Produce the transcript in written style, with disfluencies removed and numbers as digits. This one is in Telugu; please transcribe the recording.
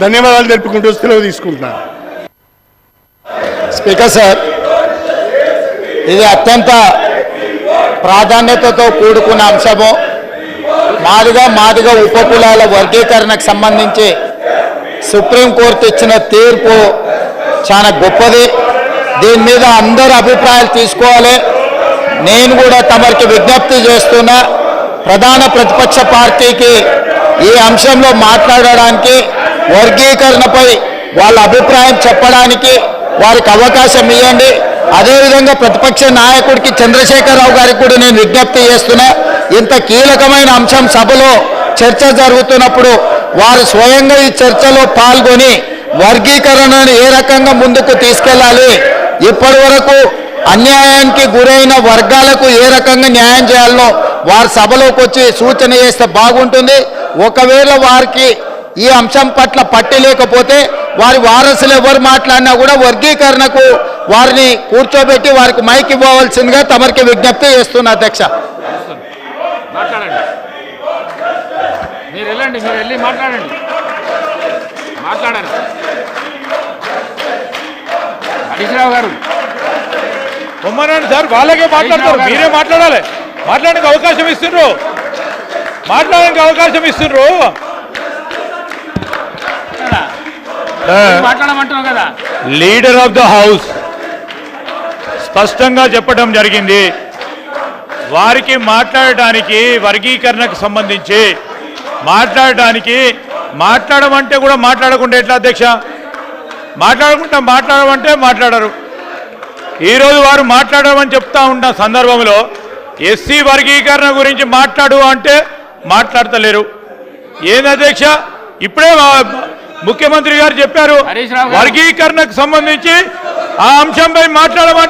ధన్యవాదాలు తెలుపుకుంటూ సెలవు తీసుకుంటున్నాను. స్పీకర్ సార్, ఇది అత్యంత ప్రాధాన్యతతో కూడుకున్న అంశము. మాదిగ ఉపకులాల వర్గీకరణకు సంబంధించి సుప్రీంకోర్టు ఇచ్చిన తీర్పు చాలా గొప్పది. దీని మీద అందరూ అభిప్రాయాలు తీసుకోవాలి. నేను కూడా తమరికి విజ్ఞప్తి చేస్తున్నా, ప్రధాన ప్రతిపక్ష పార్టీకి ఈ అంశంలో మాట్లాడడానికి, వర్గీకరణపై వాళ్ళ అభిప్రాయం చెప్పడానికి వారికి అవకాశం ఇవ్వండి. అదేవిధంగా ప్రతిపక్ష నాయకుడికి చంద్రశేఖరరావు గారికి కూడా నేను విజ్ఞప్తి చేస్తున్నా, ఇంత కీలకమైన అంశం సభలో చర్చ జరుగుతున్నప్పుడు వారు స్వయంగా ఈ చర్చలో పాల్గొని వర్గీకరణను ఏ రకంగా ముందుకు తీసుకెళ్లాలి, ఇప్పటి వరకు అన్యాయానికి గురైన వర్గాలకు ఏ రకంగా న్యాయం చేయాలనో వారి సభలోకి వచ్చి సూచన చేస్తే బాగుంటుంది. ఒకవేళ వారికి ఈ అంశం పట్ల పట్టి లేకపోతే వారి వారసులు ఎవరు మాట్లాడినా కూడా వర్గీకరణకు వారిని కూర్చోబెట్టి వారికి మైక్ ఇవ్వవలసిందిగా తమరికి విజ్ఞప్తి చేస్తున్నా. అధ్యక్ష, హరీశ్రావు గారు బొమ్మనండి సార్, వాళ్ళకే మాట్లాడతారు, మీరే మాట్లాడాలి. మాట్లాడడానికి అవకాశం ఇస్తుండ్రు, మాట్లాడడానికి అవకాశం ఇస్తుండ్రు. మాట్లాడమంటున్నావు కదా. లీడర్ ఆఫ్ ద హౌస్ స్పష్టంగా చెప్పడం జరిగింది, వారికి మాట్లాడటానికి వర్గీకరణకు సంబంధించి మాట్లాడమంటే కూడా మాట్లాడకుండా ఎట్లా అధ్యక్ష? మాట్లాడమంటే మాట్లాడరు. ఈరోజు వారు మాట్లాడమని చెప్తా ఉన్న సందర్భంలో ఎస్సీ వర్గీకరణ గురించి మాట్లాడు అంటే మాట్లాడతలేరు. ఏంది అధ్యక్ష? ఇప్పుడే ముఖ్యమంత్రి గారు చెప్పారు వర్గీకరణకు సంబంధించి ఆ అంశంపై మాట్లాడమంటే